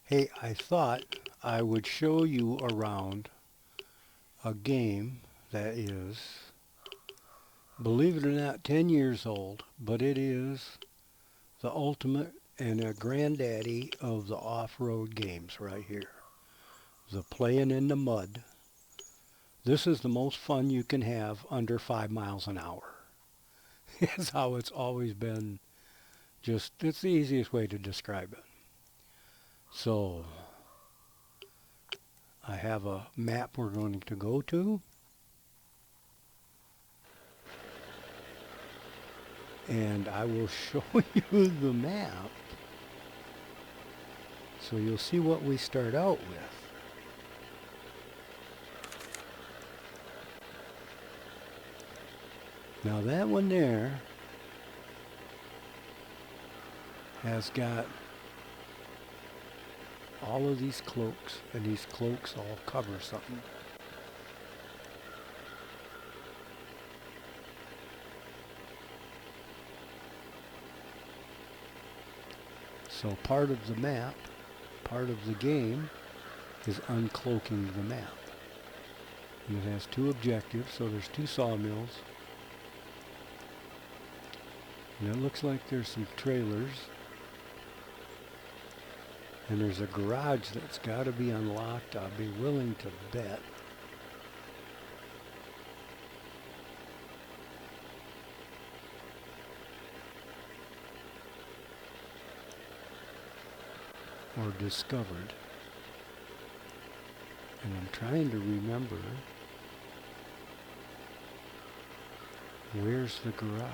Hey, I thought I would show you around a game that is, believe it or not, 10 years old, but it is the ultimate and a granddaddy of the off-road games right here. The playing in the mud. This is the most fun you can have under 5 miles an hour. It's how it's always been. Just, it's the easiest way to describe it. So, I have a map we're going to go to. And I will show you the map so you'll see what we start out with. Now that one there has got all of these cloaks, and these cloaks all cover something. So part of the map, part of the game, is uncloaking the map. And it has two objectives, so there's two sawmills. And it looks like there's some trailers. And there's a garage that's got to be unlocked, I'll be willing to bet. Or discovered. And I'm trying to remember where's the garage.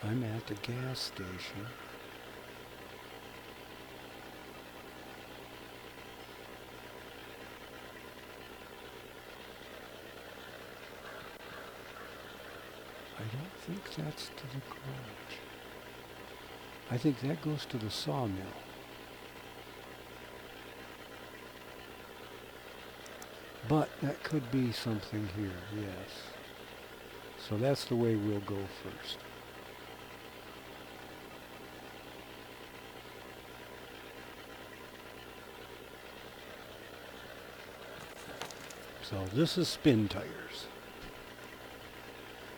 I'm at the gas station. I don't think that's to the garage. I think that goes to the sawmill. But that could be something here, yes. So that's the way we'll go first. So this is Spintires.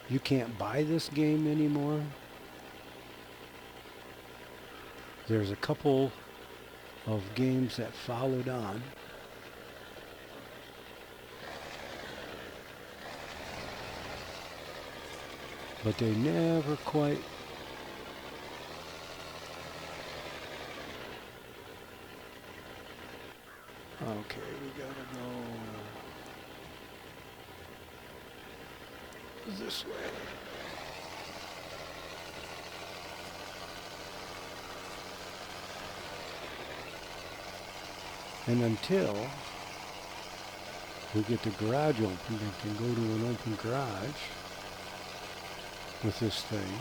You can't buy this game anymore. There's a couple of games that followed on. But they never quite okay, we gotta go this way. And until we get the garage open, we can go to an open garage with this thing.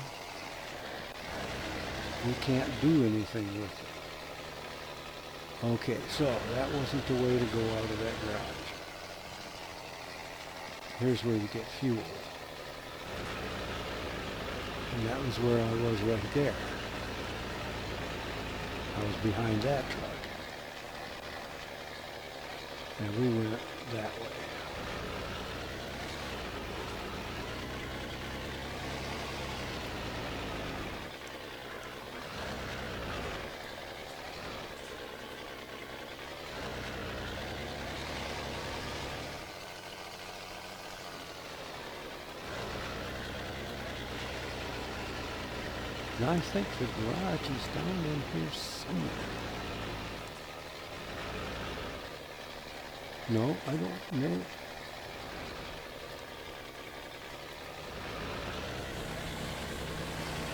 We can't do anything with it. Okay, so that wasn't the way to go out of that garage. Here's where you get fuel. And that was where I was right there. I was behind that truck. And we went that way. Now I think the garage is down in here somewhere. No, I don't know.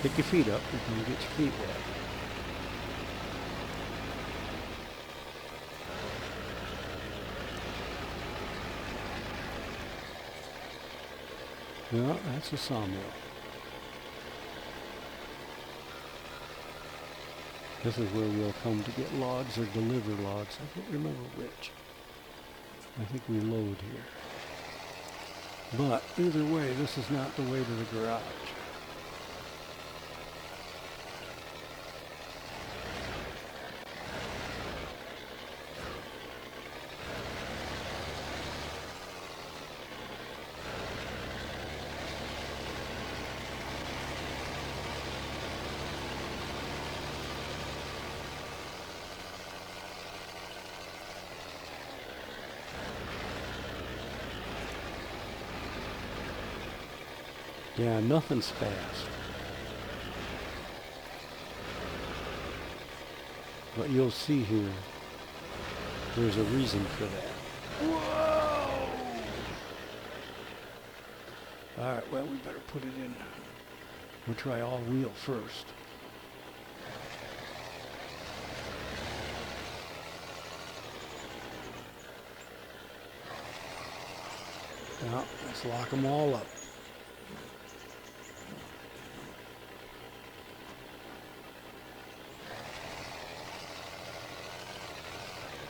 Pick your feet up if you can get your feet wet. No, that's a sawmill. This is where we'll come to get logs or deliver logs. I can't remember which. I think we load here. But either way, this is not the way to the garage. Yeah, nothing's fast. But you'll see here, there's a reason for that. Whoa! Alright, well, we better put it in. We'll try all wheel first. Now, let's lock them all up.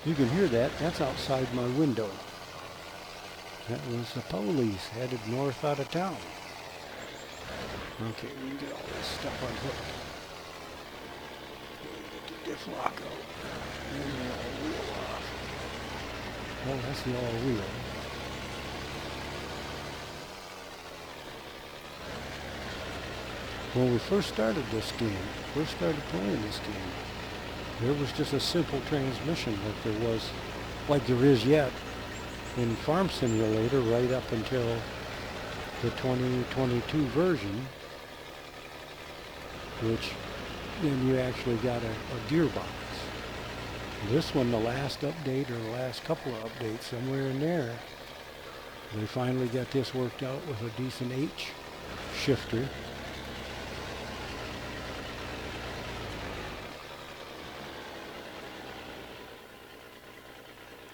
You can hear that. That's outside my window. That was the police headed north out of town. Okay, we can get all this stuff unhooked. Get the diff lock out. And the all-wheel off. Oh, that's the all-wheel. When we first started this game, first started playing this game, there was just a simple transmission like there was, like there is yet in Farm Simulator right up until the 2022 version, which then you actually got a gearbox. This one, the last update or the last couple of updates, somewhere in there, they finally got this worked out with a decent H shifter.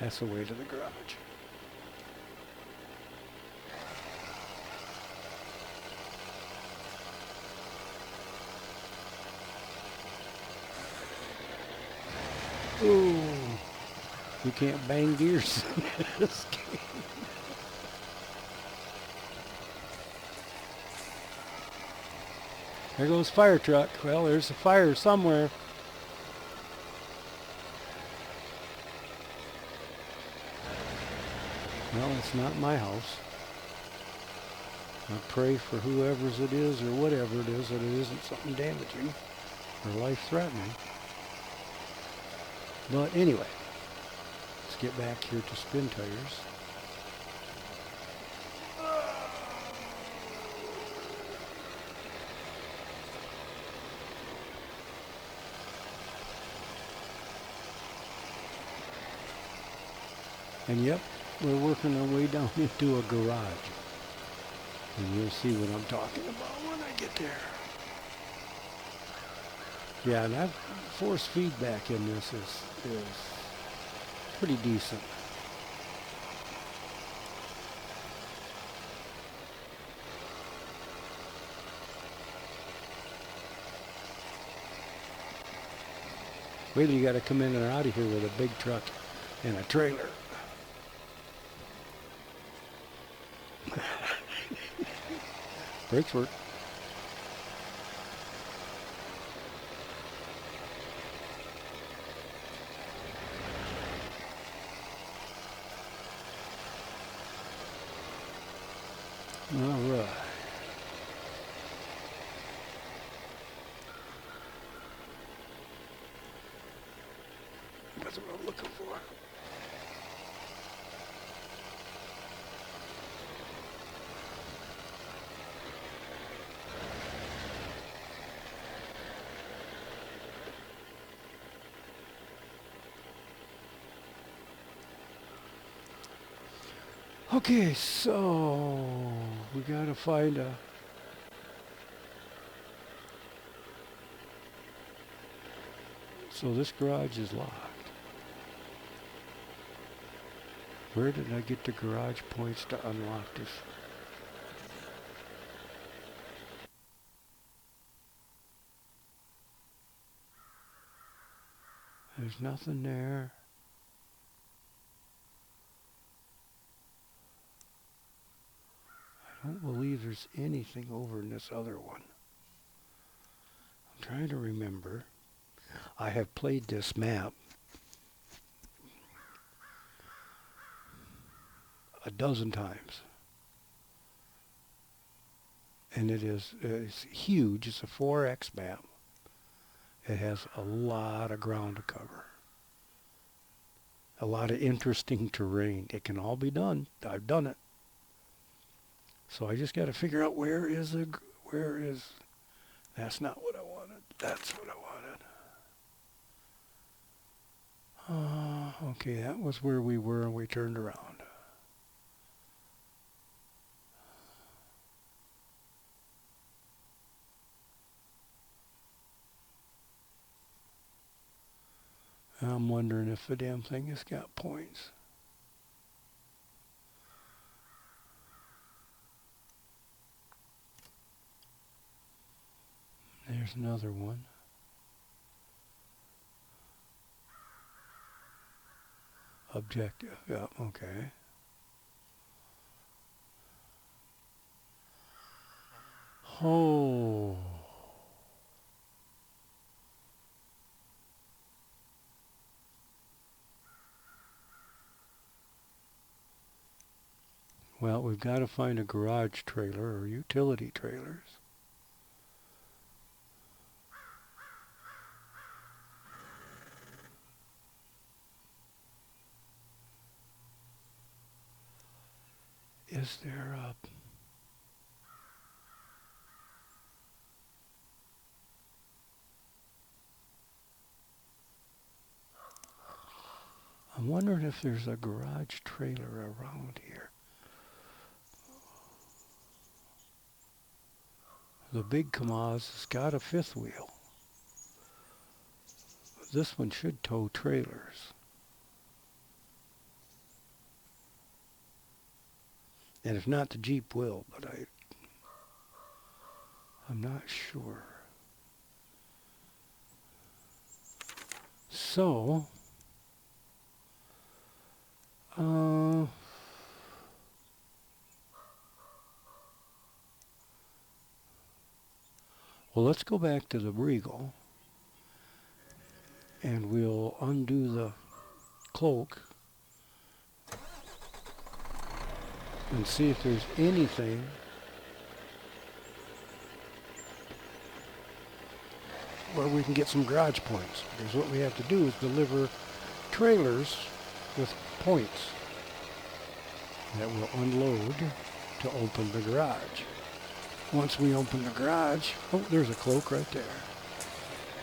That's the way to the garage. Ooh, you can't bang gears in this game. There goes fire truck. Well, there's a fire somewhere. Well, it's not my house. I pray for whoever's it is or whatever it is that it isn't something damaging or life-threatening. But anyway, let's get back here to Spintires. And yep, we're working our way down into a garage. And you'll see what I'm talking about when I get there. Yeah, and that force feedback in this is pretty decent. Wait till you got to come in and out of here with a big truck and a trailer. Brakes work. All right. That's what I'm looking for. Okay, so we gotta find a... So this garage is locked. Where did I get the garage points to unlock this? There's nothing there. I don't believe there's anything over in this other one. I'm trying to remember. I have played this map a dozen times. And it's huge. It's a 4X map. It has a lot of ground to cover. A lot of interesting terrain. It can all be done. I've done it. So I just got to figure out where is, that's not what I wanted. That's what I wanted. Okay, that was where we were and we turned around. I'm wondering if the damn thing has got points. There's another one. Objective, yeah, okay. Oh. Well, we've got to find a garage trailer or utility trailers. Is there a... I'm wondering if there's a garage trailer around here. The big Kamaz has got a fifth wheel. This one should tow trailers. And if not, the Jeep will, but I'm not sure. So, well, let's go back to the Regal and we'll undo the cloak and see if there's anything where we can get some garage points. Because what we have to do is deliver trailers with points that will unload to open the garage. Once we open the garage, oh, there's a cloak right there.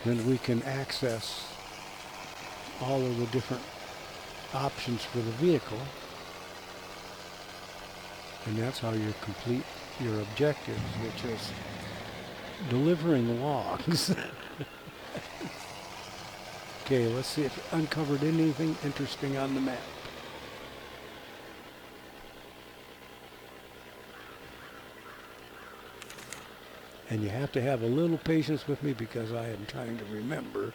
Then we can access all of the different options for the vehicle. And that's how you complete your objectives, which is delivering logs. Okay, let's see if it uncovered anything interesting on the map. And you have to have a little patience with me because I am trying to remember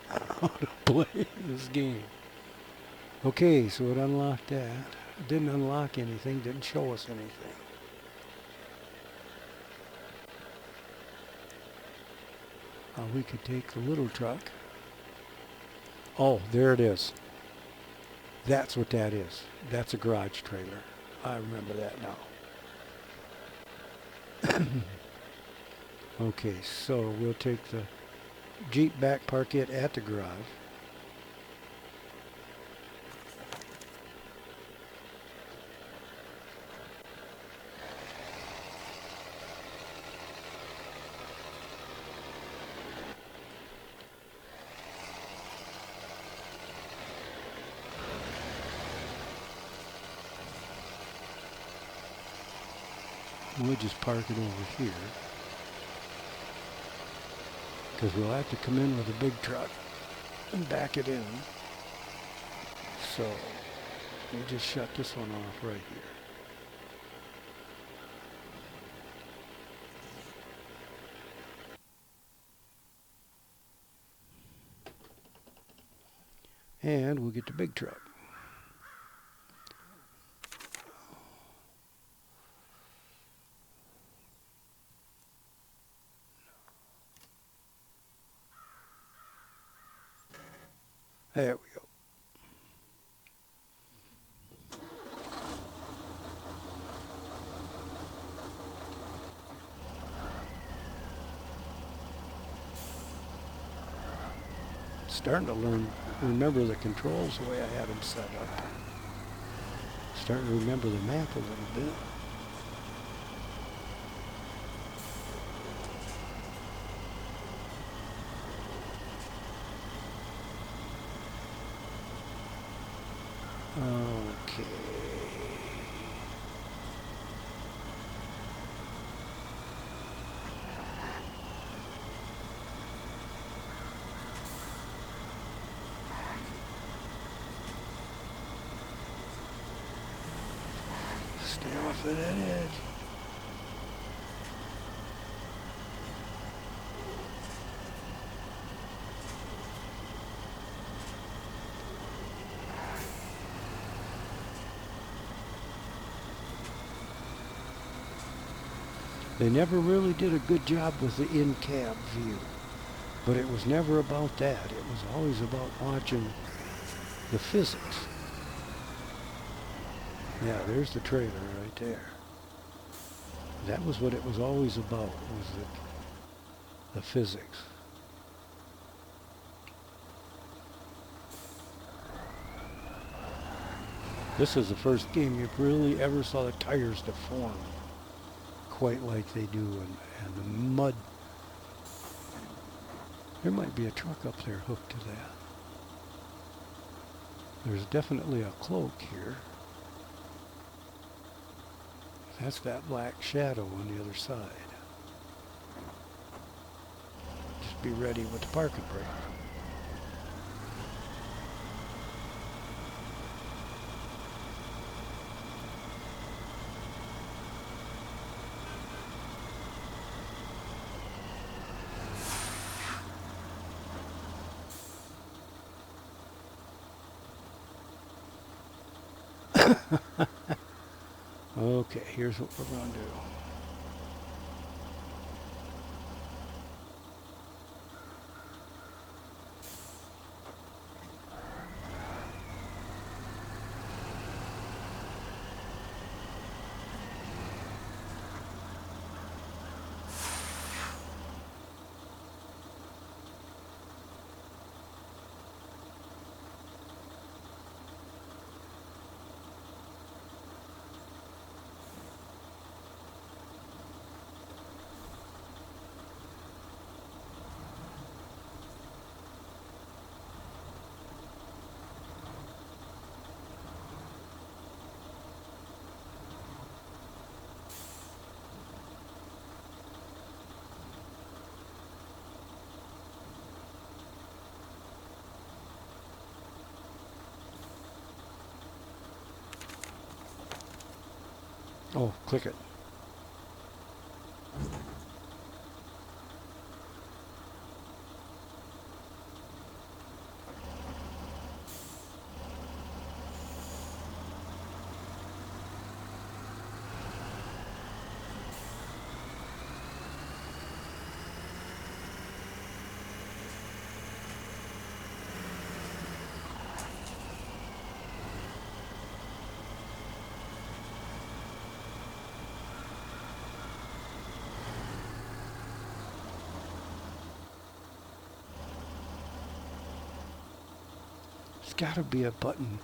how to play this game. Okay, so it unlocked that. It didn't unlock anything, didn't show us anything. We could take the little truck. Oh, there it is. That's what that is. That's a garage trailer. I remember that now. Okay, so we'll take the Jeep back, park it at the garage. We'll just park it over here because we'll have to come in with a big truck and back it in. So we'll just shut this one off right here. And we'll get the big truck. There we go. Starting to remember the controls the way I had them set up. Starting to remember the map a little bit. off of that edge. They never really did a good job with the in-cab view, but it was never about that. It was always about watching the physics. Yeah, there's the trailer right there. That was what it was always about, was the physics. This is the first game you really ever saw the tires deform quite like they do, and the mud. There might be a truck up there hooked to that. There's definitely a cloak here. That's that black shadow on the other side. Just be ready with the parking brake. Okay, here's what we're going to do. Oh, click it. There's got to be a button.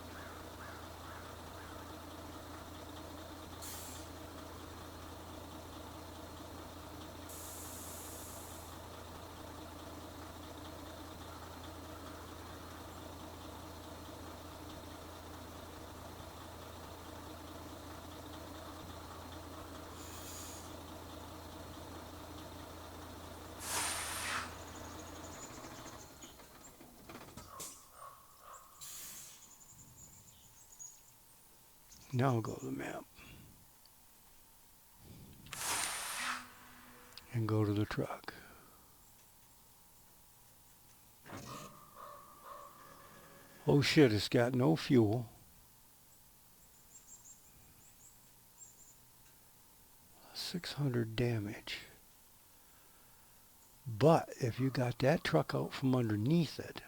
Now go to the map and go to the truck. Oh shit, it's got no fuel. 600 damage. But if you got that truck out from underneath it,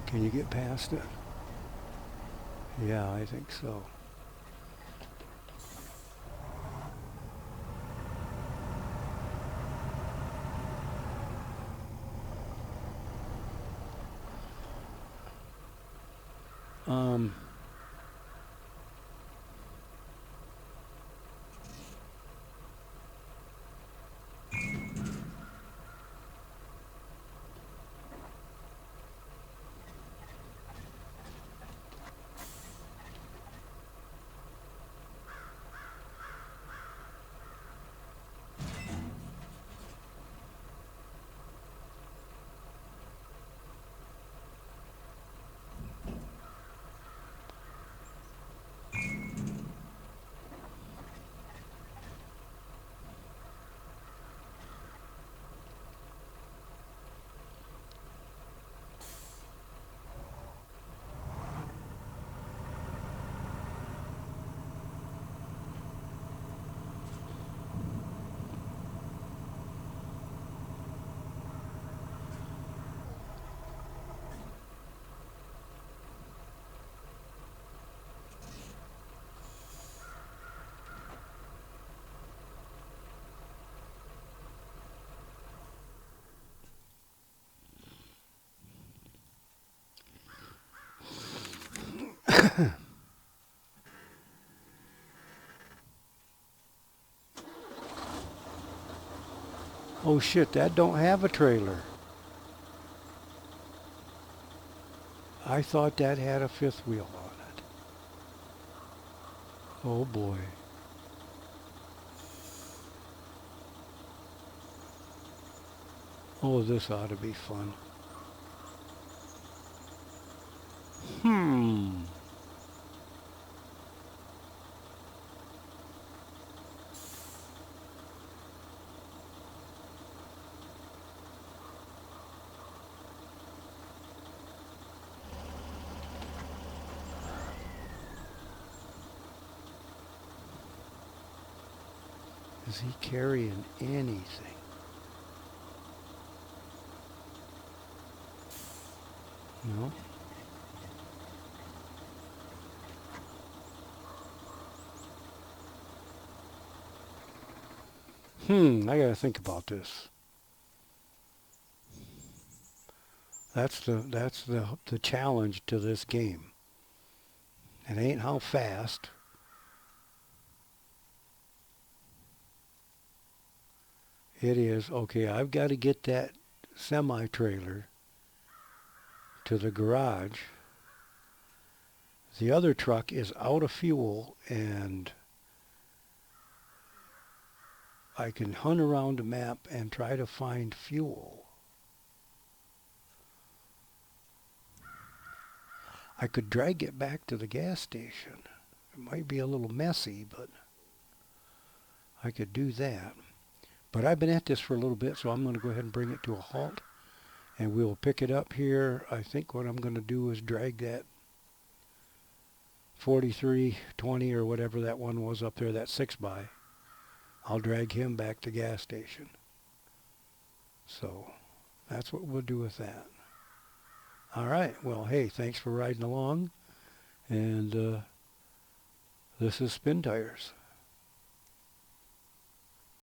can you get past it? Yeah, I think so. Oh shit, that don't have a trailer. I thought that had a fifth wheel on it. Oh boy. Oh, this ought to be fun. Hmm. Is he carrying anything? No. I gotta think about this. That's the challenge to this game. It ain't how fast. It is, okay, I've got to get that semi-trailer to the garage. The other truck is out of fuel, and I can hunt around the map and try to find fuel. I could drag it back to the gas station. It might be a little messy, but I could do that. But I've been at this for a little bit, so I'm going to go ahead and bring it to a halt. And we'll pick it up here. I think what I'm going to do is drag that 4320 or whatever that one was up there, that 6x. I'll drag him back to gas station. So that's what we'll do with that. All right. Well, hey, thanks for riding along. And this is Spintires.